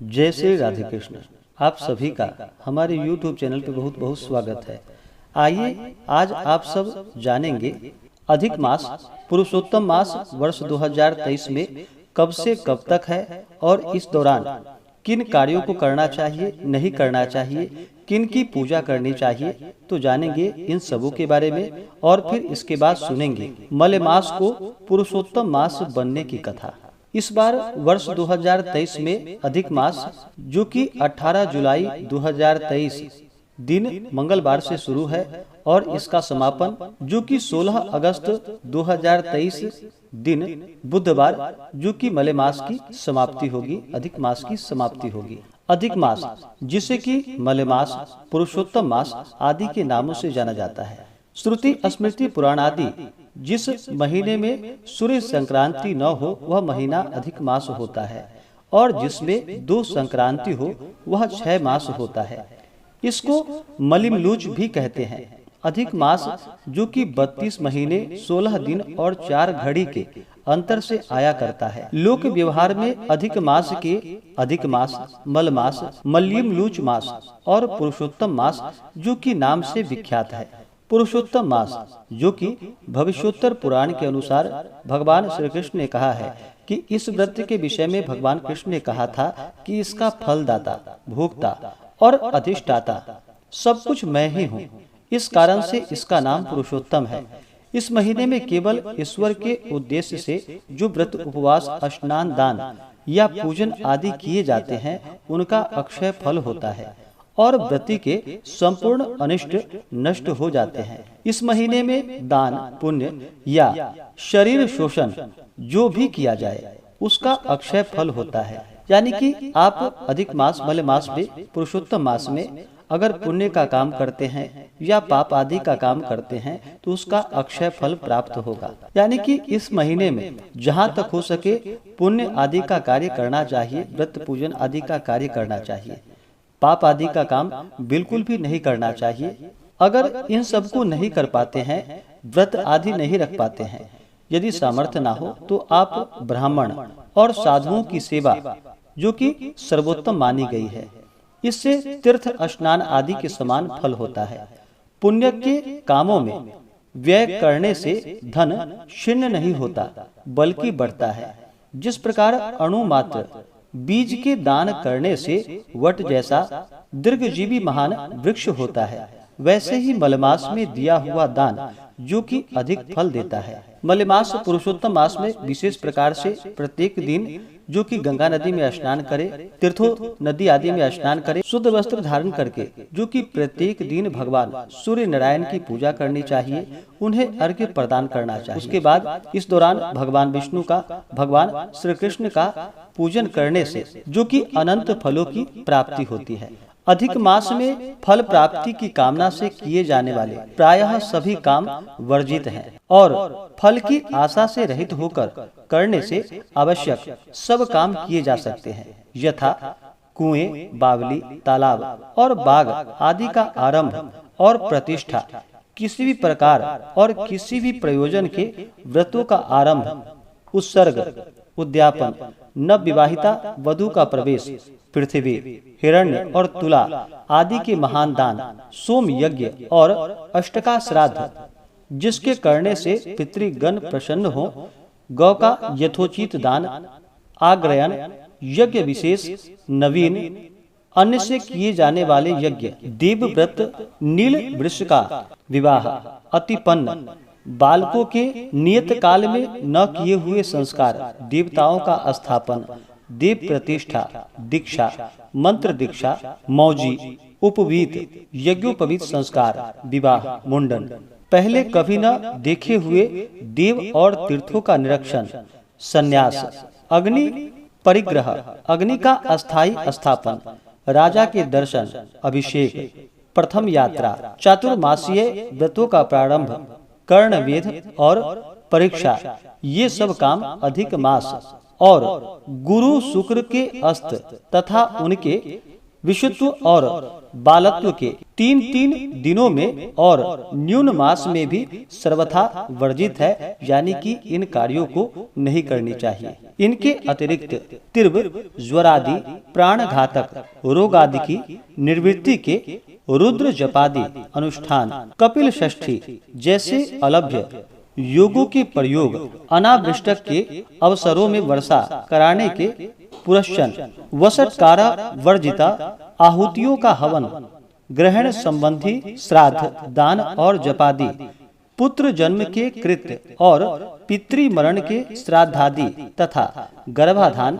जय श्री राधे कृष्ण। आप सभी का हमारे YouTube चैनल पे बहुत बहुत स्वागत है। आइए आज आप सब जानेंगे अधिक मास पुरुषोत्तम मास वर्ष 2023 में कब से कब तक है और इस दौरान किन कार्यों को करना चाहिए, नहीं करना चाहिए, किन की पूजा करनी चाहिए, तो जानेंगे इन सबों के बारे में। और फिर इसके बाद सुनेंगे मले मास को पुरुषोत्तम मास बनने की कथा। इस बार वर्ष 2023 में अधिक मास जो कि 18 जुलाई 2023 दिन मंगलवार से शुरू है और इसका समापन जो कि 16 अगस्त 2023 दिन बुधवार जो कि मले मास की समाप्ति होगी, अधिक मास की समाप्ति होगी। अधिक मास जिसे कि मले मास, पुरुषोत्तम मास आदि के नामों से जाना जाता है। श्रुति स्मृति पुराण आदि जिस महीने में सूर्य संक्रांति न हो वह महीना अधिक मास होता है और जिसमें 2 संक्रांति हो वह 6 मास होता है। इसको मलिमलूच भी कहते हैं। अधिक मास जो कि 32 महीने 16 दिन और 4 घड़ी के अंतर से आया करता है। लोक व्यवहार में अधिक मास के अधिक मास, मल मास, मलिमलूच मास और पुरुषोत्तम मास जो कि नाम से विख्यात है। पुरुषोत्तम मास जो कि भविष्योत्तर पुराण के अनुसार भगवान श्री कृष्ण ने कहा है कि इस व्रत के विषय में भगवान कृष्ण ने कहा था कि इसका फलदाता, भोक्ता और अधिष्ठाता सब कुछ मैं ही हूँ। इस कारण से इसका नाम पुरुषोत्तम है। इस महीने में केवल ईश्वर के उद्देश्य से जो व्रत, उपवास, स्नान, दान या पूजन आदि किए जाते हैं उनका अक्षय फल होता है और व्रती के संपूर्ण अनिष्ट नष्ट हो जाते हैं। इस महीने में दान, पुण्य या शरीर शोषण जो भी किया जाए उसका अक्षय फल होता है। यानी कि आप अधिक मास, मले मास में, पुरुषोत्तम मास में अगर पुण्य का काम करते हैं या पाप आदि का काम करते हैं तो उसका अक्षय फल प्राप्त होगा। यानी कि इस महीने में जहाँ तक हो सके पुण्य आदि का कार्य करना चाहिए, व्रत पूजन आदि का कार्य करना चाहिए। पाप आदि का काम बिल्कुल भी नहीं करना चाहिए। अगर इन सब को नहीं कर पाते हैं, व्रत आदि नहीं रख पाते हैं, यदि सामर्थ्य ना हो तो आप ब्राह्मण और साधुओं की सेवा जो कि सर्वोत्तम मानी गई है, इससे तीर्थ स्नान आदि के समान फल होता है। पुण्य के कामों में व्यय करने से धन क्षीण नहीं होता बल्कि बढ़ता है। जिस प्रकार अणु मात्र बीज के दान करने से वट जैसा दीर्घजीवी महान वृक्ष होता है, वैसे ही मलमास में दिया हुआ दान जो कि अधिक फल देता है। मलमास पुरुषोत्तम मास में विशेष प्रकार से प्रत्येक दिन जो कि गंगा नदी में स्नान करे, तीर्थों नदी आदि में स्नान करे, शुद्ध वस्त्र धारण करके जो कि प्रत्येक दिन भगवान सूर्य नारायण की पूजा करनी चाहिए, उन्हें अर्घ्य प्रदान करना चाहिए। उसके बाद इस दौरान भगवान विष्णु का, भगवान श्री कृष्ण का पूजन करने से जो कि अनंत फलों की प्राप्ति होती है। अधिक मास में फल प्राप्ति की कामना से किए जाने वाले प्रायः सभी काम वर्जित हैं और फल की आशा से रहित होकर करने से आवश्यक सब काम किए जा सकते हैं। यथा कुएं, बावली, तालाब और बाग आदि का आरंभ और प्रतिष्ठा, किसी भी प्रकार और किसी भी प्रयोजन के व्रतों का आरंभ, उत्सर्ग, उद्यापन, नव विवाहिता वधू का प्रवेश, पृथ्वी, हिरण्य और तुला आदि के महान दान, सोम यज्ञ और अष्टका श्राद्ध जिसके करने से पितृगण प्रसन्न हो, गौ का यथोचित दान, आग्रयन, यज्ञ विशेष, नवीन, अन्य से किए जाने वाले यज्ञ, देवव्रत, नील वृक्ष का विवाह, अतिपन्न, बालकों के नियत काल में न किए हुए संस्कार, देवताओं का स्थापन, देव प्रतिष्ठा, दीक्षा, मंत्र दीक्षा, मौजी, उपवीत, यज्ञोपवीत संस्कार, विवाह, मुंडन, पहले कभी न देखे हुए देव और तीर्थों का निरीक्षण, संन्यास, अग्नि परिग्रह, अग्नि का अस्थायी स्थापन, राजा के दर्शन, अभिषेक, प्रथम यात्रा, चातुर्मासीय व्रतों का प्रारंभ, कर्णवेध और परीक्षा, ये सब काम अधिक मास और गुरु शुक्र के अस्त तथा उनके विशुद्ध और बालत्व के 3-3 दिनों में और न्यून मास में भी सर्वथा वर्जित है, यानी कि इन कार्यों को नहीं करनी चाहिए। इनके अतिरिक्त तीव्र ज्वर आदि, प्राण घातक रोग आदि की निवृत्ति के रुद्र जपादि अनुष्ठान, कपिल षष्ठी जैसे अलभ्य योगों के प्रयोग, अनावृष्टक के अवसरों में वर्षा कराने के पुरस्चन, वसटकारा वर्जिता आहुतियों का हवन, ग्रहण संबंधी श्राद्ध, दान और जपादि, पुत्र जन्म के कृत्य और पितृमरण के श्राद्धादि तथा गर्भाधान,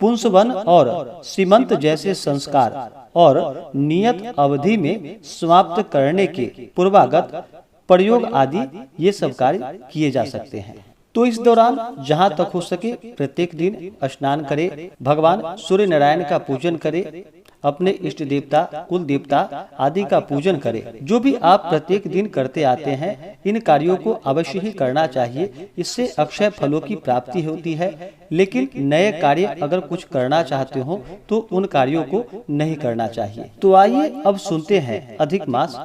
पुंसवन और सीमंत जैसे संस्कार और नियत अवधि में समाप्त करने के पूर्वागत प्रयोग आदि ये सब कार्य किए जा सकते हैं। तो इस दौरान जहाँ तक हो सके प्रत्येक दिन स्नान करे, भगवान सूर्य नारायण का पूजन करे, अपने इष्ट देवता, कुल देवता आदि का पूजन करे। जो भी आप प्रत्येक दिन करते आते हैं, इन कार्यों को अवश्य ही करना चाहिए। इससे अक्षय फलों की प्राप्ति होती है। लेकिन नए कार्य अगर कुछ करना चाहते हो तो उन कार्यों को नहीं करना चाहिए। तो आइए अब सुनते हैं अधिक मास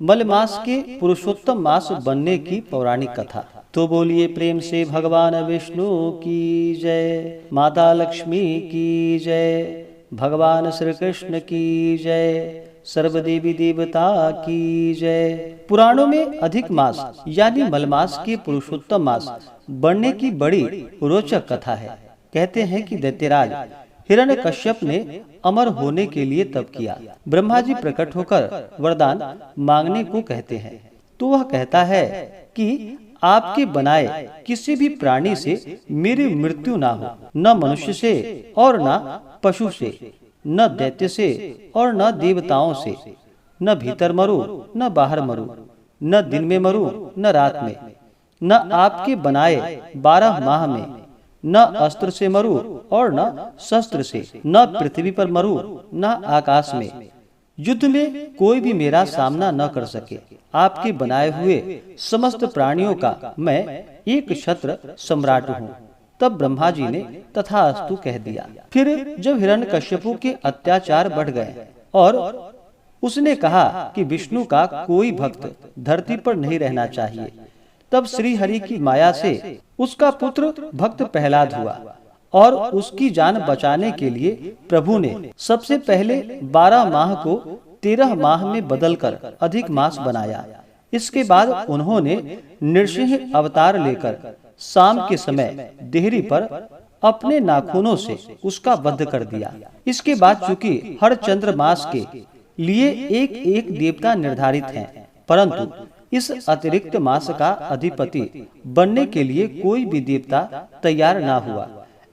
मल मास के पुरुषोत्तम मास बनने की पौराणिक कथा। तो बोलिए प्रेम से भगवान विष्णु की जय, माता लक्ष्मी की जय, भगवान श्री कृष्ण की जय, सर्वदेवी देवता की जय। पुराणों में अधिक मास यानी मलमास के पुरुषोत्तम मास बनने की बड़ी रोचक कथा है। कहते हैं कि दैत्यराज हिरण्यकश्यप ने अमर होने के लिए तप किया। ब्रह्मा जी प्रकट होकर वरदान मांगने को कहते हैं। तो वह कहता है कि आपके बनाए किसी भी प्राणी से मेरी मृत्यु ना हो, न मनुष्य से और न पशु से, न दैत्य से और न देवताओं से, न भीतर मरू न बाहर मरू, न दिन में मरू न रात में, न आपके बनाए 12 माह में, न अस्त्र से मरू और न शस्त्र से, न पृथ्वी पर मरू न आकाश में, युद्ध में कोई भी मेरा सामना न कर सके। आपके बनाए हुए समस्त प्राणियों का मैं एक छत्र सम्राट हूँ। तब ब्रह्मा जी ने तथास्तु कह दिया। फिर जब हिरण्यकश्यपु के अत्याचार बढ़ गए और उसने कहा कि विष्णु का कोई भक्त धरती पर नहीं रहना चाहिए, तब श्री हरि की माया से उसका पुत्र भक्त प्रहलाद हुआ और उसकी जान बचाने के लिए प्रभु ने सबसे पहले 12 माह को 13 माह में बदलकर अधिक मास बनाया। इसके बाद उन्होंने नृसिंह अवतार लेकर शाम के समय देहरी पर अपने नाखूनों से उसका वध कर दिया। इसके बाद चूंकि हर चंद्र मास के लिए एक एक देवता निर्धारित हैं, परंतु इस अतिरिक्त मास का अधिपति बनने के लिए कोई भी देवता तैयार ना हुआ।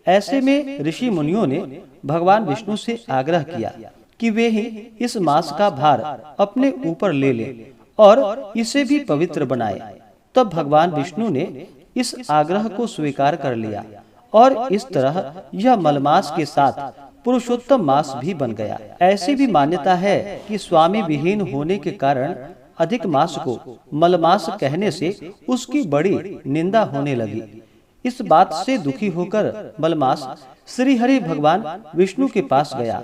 ऐसे में ऋषि मुनियों ने भगवान विष्णु से आग्रह किया कि वे ही इस मास का भार अपने ऊपर ले लें और इसे भी पवित्र बनाए। तब भगवान विष्णु ने इस आग्रह को स्वीकार कर लिया और इस तरह यह मलमास के साथ पुरुषोत्तम मास भी बन गया। ऐसी भी मान्यता है कि स्वामी विहीन होने के कारण अधिक मास को मलमास कहने से उसकी बड़ी निंदा होने लगी। इस बात से दुखी होकर मलमास श्री हरि भगवान विष्णु के पास गया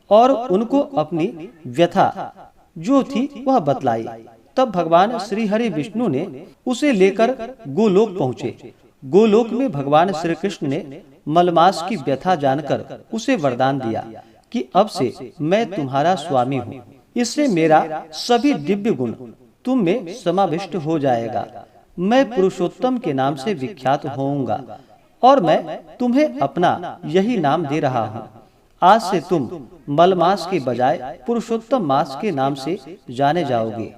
और उनको अपनी व्यथा जो थी वह बतलाई। तब भगवान श्री हरि विष्णु ने उसे लेकर गोलोक पहुँचे। गोलोक में भगवान श्री कृष्ण ने मलमास की व्यथा जानकर उसे वरदान दिया कि अब से मैं तुम्हारा स्वामी हूँ। इससे मेरा सभी दिव्य गुण तुम में समाविष्ट हो जाएगा। मैं पुरुषोत्तम के नाम से विख्यात होऊंगा और मैं तुम्हें अपना यही नाम दे रहा हूँ। आज से तुम मलमास के बजाय पुरुषोत्तम मास के नाम से जाने जाओगे।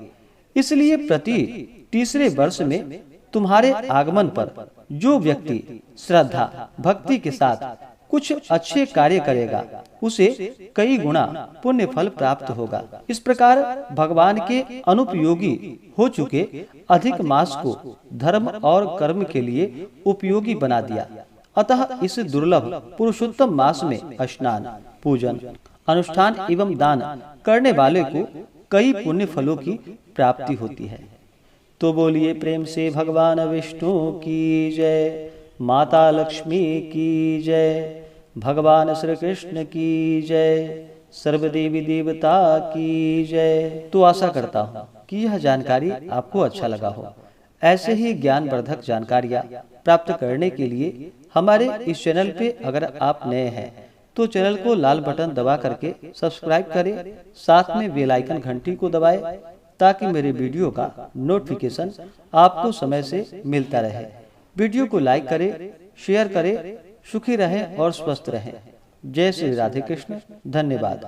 इसलिए प्रति तीसरे वर्ष में तुम्हारे आगमन पर जो व्यक्ति श्रद्धा भक्ति के साथ कुछ अच्छे कार्य करेगा उसे कई गुना पुण्य फल प्राप्त होगा। इस प्रकार भगवान के अनुपयोगी हो चुके अधिक मास को धर्म और कर्म के लिए उपयोगी बना दिया। अतः इस दुर्लभ पुरुषोत्तम मास में स्नान, पूजन, अनुष्ठान एवं दान करने वाले को कई पुण्य फलों की प्राप्ति होती है। तो बोलिए प्रेम से भगवान विष्णु की जय, माता लक्ष्मी की जय, भगवान श्री कृष्ण की जय, सर्वदेवी देवता की जय। तो आशा करता हूँ कि यह जानकारी आपको अच्छा लगा हो। ऐसे ही ज्ञानवर्धक जानकारियाँ प्राप्त करने के लिए हमारे इस चैनल पे अगर आप नए हैं तो चैनल को लाल बटन दबा करके सब्सक्राइब करें, साथ में बेल आइकन घंटी को दबाएं ताकि मेरे वीडियो का नोटिफिकेशन आपको समय से मिलता रहे। वीडियो को लाइक करें, शेयर करें। सुखी रहें और स्वस्थ रहें। जय श्री राधे कृष्ण। धन्यवाद।